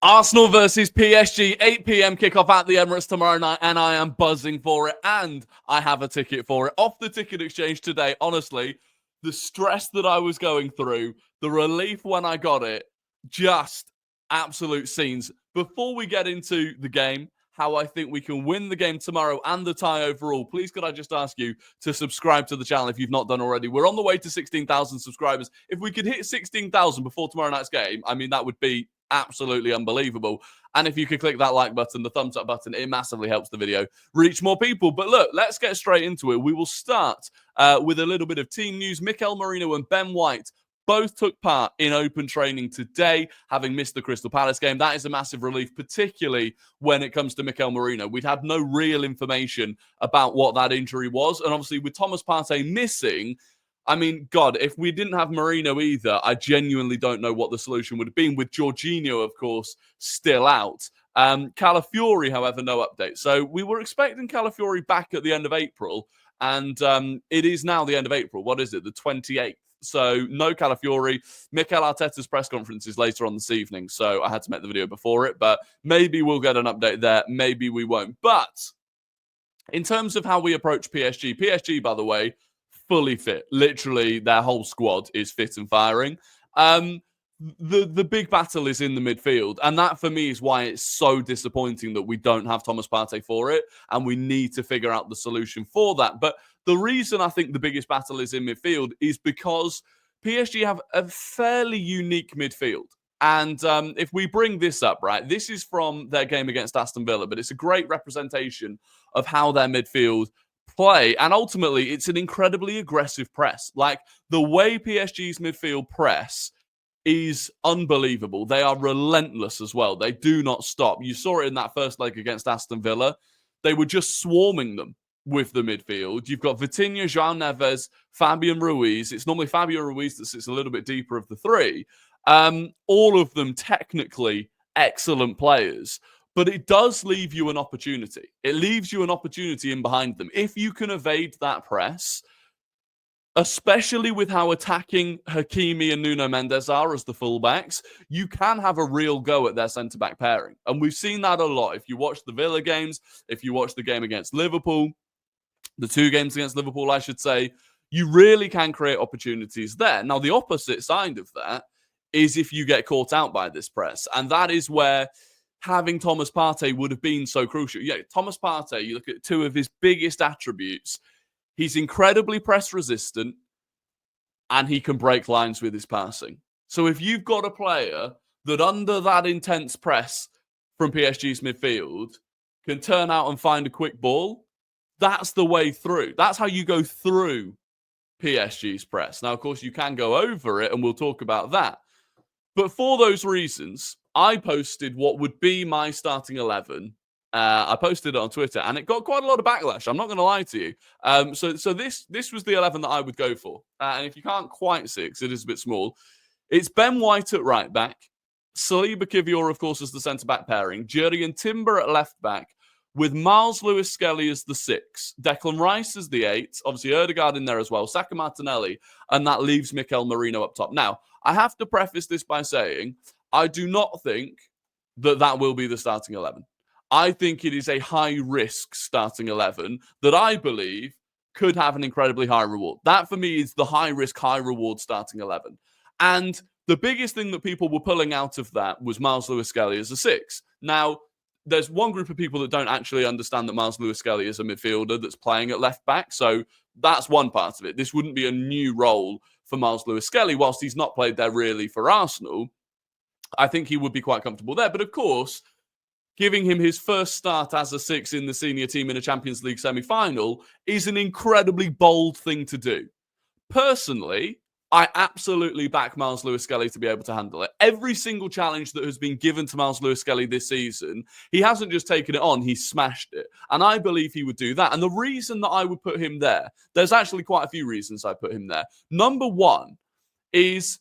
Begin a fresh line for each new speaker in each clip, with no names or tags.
Arsenal versus PSG, 8 p.m. kickoff at the Emirates tomorrow night, and I am buzzing for it, and I have a ticket for it. Off the ticket exchange today, honestly, the stress that I was going through, the relief when I got it, just absolute scenes. Before we get into the game, how I think we can win the game tomorrow and the tie overall, please could I just ask you to subscribe to the channel if you've not done already. We're on the way to 16,000 subscribers. If we could hit 16,000 before tomorrow night's game, I mean, that would be absolutely unbelievable. And if you could click that like button, the thumbs up button, it massively helps the video reach more people. But look, let's get straight into it. We will start with a little bit of team news. Mikel Merino and Ben White both took part in open training today, having missed the Crystal Palace game. That is a massive relief, particularly when it comes to Mikel Merino. We'd had no real information about what that injury was. And obviously with Thomas Partey missing, I mean, God, if we didn't have Merino either, I genuinely don't know what the solution would have been, with Jorginho, of course, still out. Calafiori, however, no update. So we were expecting Calafiori back at the end of April, and it is now the end of April. What is it? The 28th. So no Calafiori. Mikel Arteta's press conference is later on this evening, so I had to make the video before it, but maybe we'll get an update there. Maybe we won't. But in terms of how we approach PSG, by the way, fully fit. Literally, their whole squad is fit and firing. The big battle is in the midfield, and that for me is why it's so disappointing that we don't have Thomas Partey for it, and we need to figure out the solution for that. But the reason I think the biggest battle is in midfield is because PSG have a fairly unique midfield. And if we bring this up, right, this is from their game against Aston Villa, but it's a great representation of how their midfield play, and ultimately it's an incredibly aggressive press. Like, the way PSG's midfield press is unbelievable. They are relentless as well. They do not stop. You saw it in that first leg against Aston Villa. They were just swarming them with the midfield. You've got Vitinha, João Neves, Fabian Ruiz. It's normally Fabian Ruiz that sits a little bit deeper of the three. All of them technically excellent players. But it does leave you an opportunity. It leaves you an opportunity in behind them. If you can evade that press, especially with how attacking Hakimi and Nuno Mendes are as the fullbacks, you can have a real go at their centre-back pairing. And we've seen that a lot. If you watch the Villa games, if you watch the game against Liverpool, the two games against Liverpool, I should say, you really can create opportunities there. Now, the opposite side of that is if you get caught out by this press. And that is where having Thomas Partey would have been so crucial. Yeah, Thomas Partey, you look at two of his biggest attributes. He's incredibly press resistant, and he can break lines with his passing. So if you've got a player that under that intense press from PSG's midfield can turn out and find a quick ball, that's the way through. That's how you go through PSG's press. Now, of course, you can go over it, and we'll talk about that. But for those reasons, I posted what would be my starting 11. I posted it on Twitter, and it got quite a lot of backlash. I'm not going to lie to you. So this was the 11 that I would go for. And if you can't quite see it, 'cause it is a bit small, it's Ben White at right back, Saliba Kivior, of course, as the centre-back pairing, Jurriën Timber at left back, with Miles Lewis-Skelly as the 6, Declan Rice as the 8, obviously Ødegaard in there as well, Saka Martinelli, and that leaves Mikel Merino up top. Now, I have to preface this by saying I do not think that will be the starting 11. I think it is a high-risk starting 11 that I believe could have an incredibly high reward. That, for me, is the high-risk, high-reward starting 11. And the biggest thing that people were pulling out of that was Miles Lewis-Skelly as a 6. Now, there's one group of people that don't actually understand that Miles Lewis-Skelly is a midfielder that's playing at left back. So that's one part of it. This wouldn't be a new role for Miles Lewis-Skelly. Whilst he's not played there really for Arsenal, I think he would be quite comfortable there. But of course, giving him his first start as a 6 in the senior team in a Champions League semi-final is an incredibly bold thing to do. Personally, I absolutely back Miles Lewis-Skelly to be able to handle it. Every single challenge that has been given to Miles Lewis-Skelly this season, he hasn't just taken it on, he's smashed it. And I believe he would do that. And the reason that I would put him there, there's actually quite a few reasons I put him there. Number one is,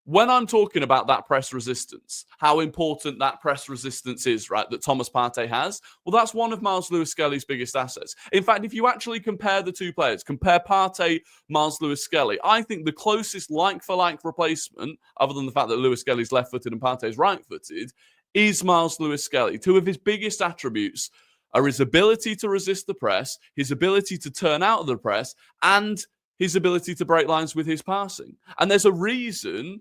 when I'm talking about that press resistance, how important that press resistance is, right, that Thomas Partey has, well, that's one of Miles Lewis-Skelly's biggest assets. In fact, if you actually compare the two players, compare Partey, Miles Lewis-Skelly, I think the closest like-for-like replacement, other than the fact that Lewis-Skelly's left-footed and Partey's right-footed, is Miles Lewis-Skelly. Two of his biggest attributes are his ability to resist the press, his ability to turn out of the press, and his ability to break lines with his passing. And there's a reason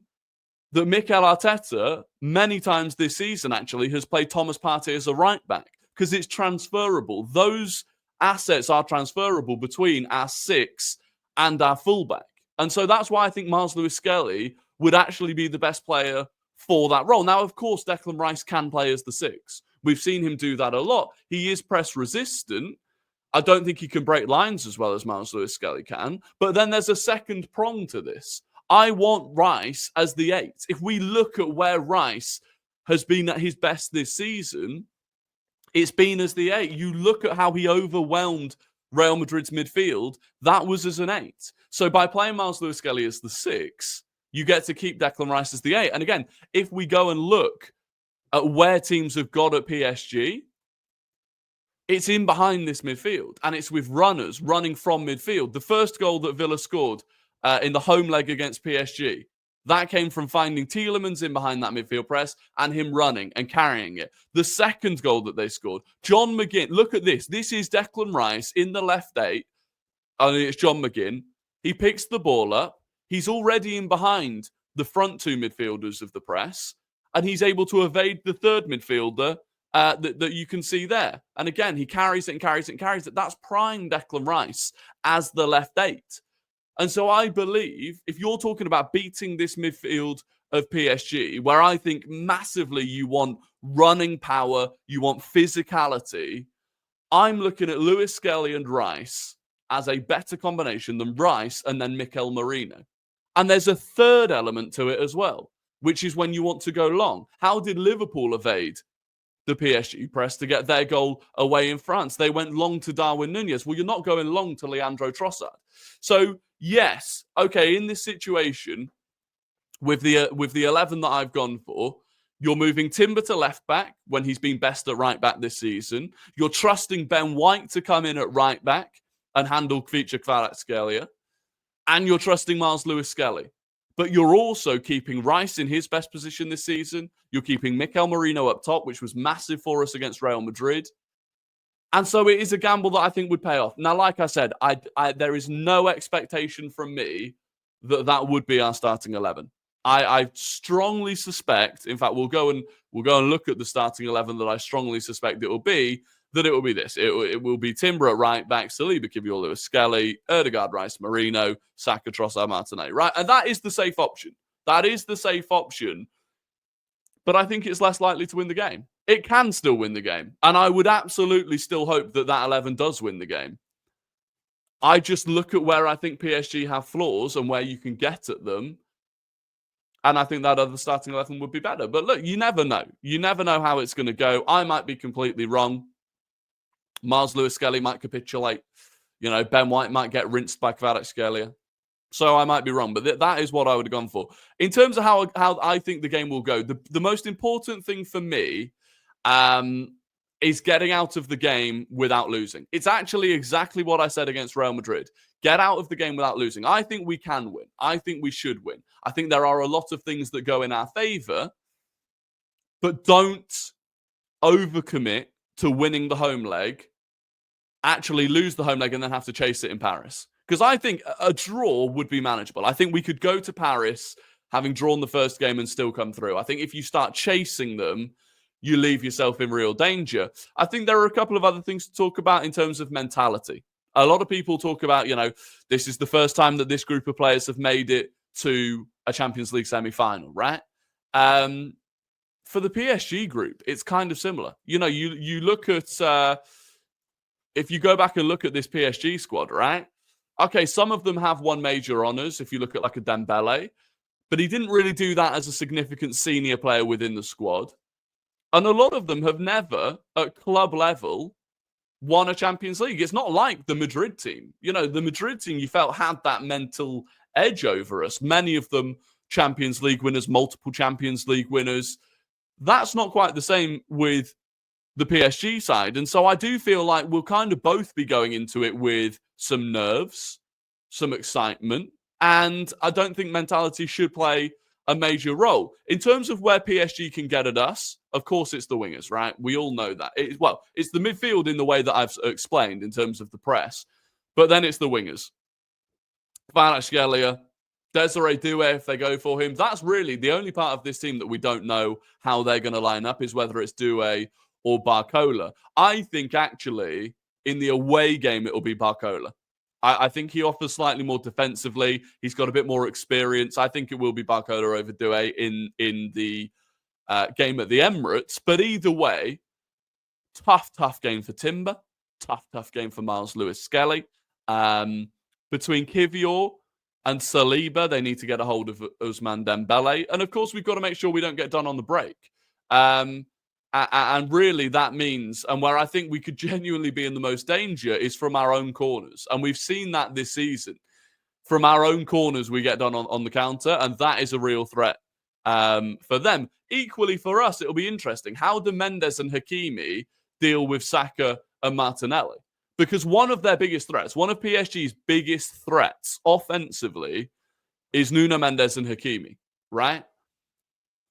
that Mikel Arteta, many times this season actually, has played Thomas Partey as a right back, because it's transferable. Those assets are transferable between our 6 and our fullback. And so that's why I think Miles Lewis-Skelly would actually be the best player for that role. Now, of course, Declan Rice can play as the 6. We've seen him do that a lot. He is press resistant. I don't think he can break lines as well as Miles Lewis-Skelly can. But then there's a second prong to this. I want Rice as the 8. If we look at where Rice has been at his best this season, it's been as the 8. You look at how he overwhelmed Real Madrid's midfield, that was as an 8. So by playing Miles Lewis-Skelly as the 6, you get to keep Declan Rice as the 8. And again, if we go and look at where teams have got at PSG, it's in behind this midfield, and it's with runners running from midfield. The first goal that Villa scored in the home leg against PSG, that came from finding Tielemans in behind that midfield press and him running and carrying it. The second goal that they scored, John McGinn, look at this. This is Declan Rice in the left 8. It's John McGinn. He picks the ball up. He's already in behind the front 2 midfielders of the press, and he's able to evade the third midfielder that you can see there. And again, he carries it and carries it and carries it. That's prime Declan Rice as the left 8. And so I believe if you're talking about beating this midfield of PSG, where I think massively you want running power, you want physicality, I'm looking at Lewis-Skelly and Rice as a better combination than Rice and then Mikel Merino. And there's a third element to it as well, which is when you want to go long. How did Liverpool evade the PSG press to get their goal away in France? They went long to Darwin Núñez. Well, you're not going long to Leandro Trossard. So, yes, okay, in this situation, with the 11 that I've gone for, you're moving Timber to left back when he's been best at right back this season. You're trusting Ben White to come in at right back and handle Kvaratskhelia. And you're trusting Miles Lewis-Skelly. But you're also keeping Rice in his best position this season. You're keeping Mikel Merino up top, which was massive for us against Real Madrid. And so it is a gamble that I think would pay off. Now, like I said, there is no expectation from me that would be our starting 11. I strongly suspect, in fact, we'll go and look at the starting 11 that I strongly suspect it will be this. It will be Timber at right back, Saliba, Kivior, Lewis-Skelly, Ødegaard, Rice, Merino, Saka, Trossard, Martinez, right? And that is the safe option. That is the safe option. But I think it's less likely to win the game. It can still win the game. And I would absolutely still hope that 11 does win the game. I just look at where I think PSG have flaws and where you can get at them. And I think that other starting 11 would be better. But look, you never know. You never know how it's going to go. I might be completely wrong. Miles Lewis-Skelly might capitulate. You know, Ben White might get rinsed by Kvaratskhelia. So I might be wrong, but that is what I would have gone for. In terms of how I think the game will go, the most important thing for me is getting out of the game without losing. It's actually exactly what I said against Real Madrid. Get out of the game without losing. I think we can win. I think we should win. I think there are a lot of things that go in our favour, but don't overcommit to winning the home leg, actually lose the home leg and then have to chase it in Paris. Because I think a draw would be manageable. I think we could go to Paris having drawn the first game and still come through. I think if you start chasing them, you leave yourself in real danger. I think there are a couple of other things to talk about in terms of mentality. A lot of people talk about, this is the first time that this group of players have made it to a Champions League semi-final, right? For the PSG group, it's kind of similar. You look at, if you go back and look at this PSG squad, right? Okay, some of them have won major honours, if you look at like a Dembele, but he didn't really do that as a significant senior player within the squad. And a lot of them have never, at club level, won a Champions League. It's not like the Madrid team. The Madrid team, you felt, had that mental edge over us. Many of them Champions League winners, multiple Champions League winners. That's not quite the same with the PSG side. And so I do feel like we'll kind of both be going into it with some nerves, some excitement. And I don't think mentality should play a major role. In terms of where PSG can get at us, of course it's the wingers, right? We all know that. It's the midfield in the way that I've explained in terms of the press, but then it's the wingers. Kvaratskhelia, Desiree Doué, if they go for him. That's really the only part of this team that we don't know how they're going to line up, is whether it's Doué or Barcola. I think actually in the away game, it'll be Barcola. I think he offers slightly more defensively. He's got a bit more experience. I think it will be Barcola over Doué in the game at the Emirates. But either way, tough game for Timber. Tough game for Miles Lewis-Skelly. Between Kivior and Saliba, they need to get a hold of Ousmane Dembele. And of course, we've got to make sure we don't get done on the break. And really that means, and where I think we could genuinely be in the most danger, is from our own corners. And we've seen that this season. From our own corners, we get done on the counter, and that is a real threat for them. Equally for us, it'll be interesting. How do Mendes and Hakimi deal with Saka and Martinelli? Because one of their biggest threats, one of PSG's biggest threats offensively, is Nuno Mendes and Hakimi, right?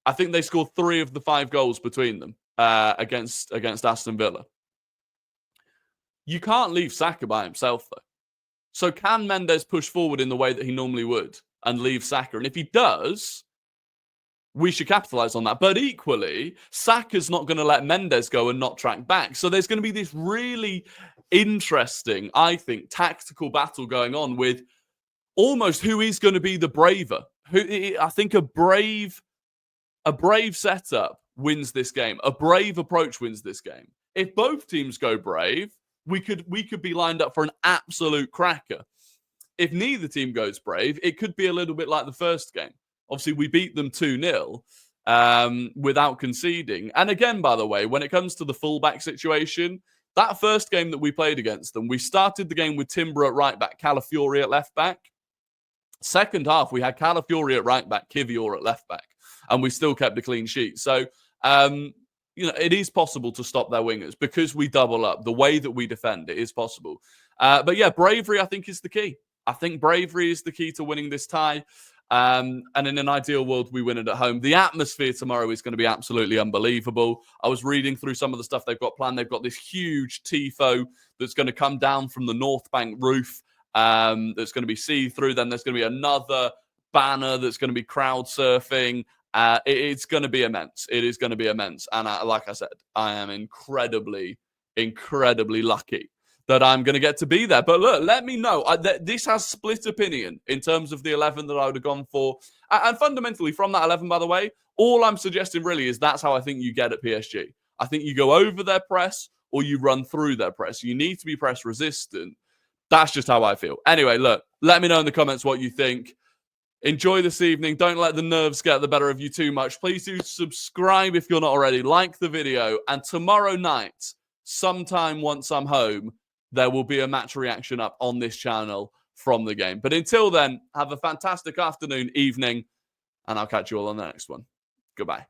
I think they scored 3 of the 5 goals between them against Aston Villa. You can't leave Saka by himself, though. So can Mendes push forward in the way that he normally would and leave Saka? And if he does, we should capitalise on that. But equally, Saka's not going to let Mendes go and not track back. So there's going to be this really interesting, I think, tactical battle going on with almost who is going to be the braver. I think a brave setup wins this game. A brave approach wins this game. If both teams go brave, we could be lined up for an absolute cracker. If neither team goes brave, it could be a little bit like the first game. Obviously, we beat them 2-0 without conceding. And again, by the way, when it comes to the fullback situation, that first game that we played against them, we started the game with Timber at right back, Calafiori at left back. Second half, we had Calafiori at right back, Kivior at left back, and we still kept a clean sheet. So, it is possible to stop their wingers because we double up. The way that we defend, it is possible. But yeah, bravery, I think, is the key. I think bravery is the key to winning this tie. And in an ideal world, we win it at home. The atmosphere tomorrow is going to be absolutely unbelievable. I was reading through some of the stuff they've got planned. They've got this huge tifo that's going to come down from the North Bank roof that's going to be see-through. Then there's going to be another banner that's going to be crowd surfing. It's going to be immense. It is going to be immense. And like I said, I am incredibly lucky that I'm going to get to be there. But look, let me know. This has split opinion in terms of the 11 that I would have gone for. And fundamentally, from that 11, by the way, all I'm suggesting really is that's how I think you get at PSG. I think you go over their press or you run through their press. You need to be press resistant. That's just how I feel. Anyway, look, let me know in the comments what you think. Enjoy this evening. Don't let the nerves get the better of you too much. Please do subscribe if you're not already. Like the video. And tomorrow night, sometime once I'm home, there will be a match reaction up on this channel from the game. But until then, have a fantastic afternoon, evening, and I'll catch you all on the next one. Goodbye.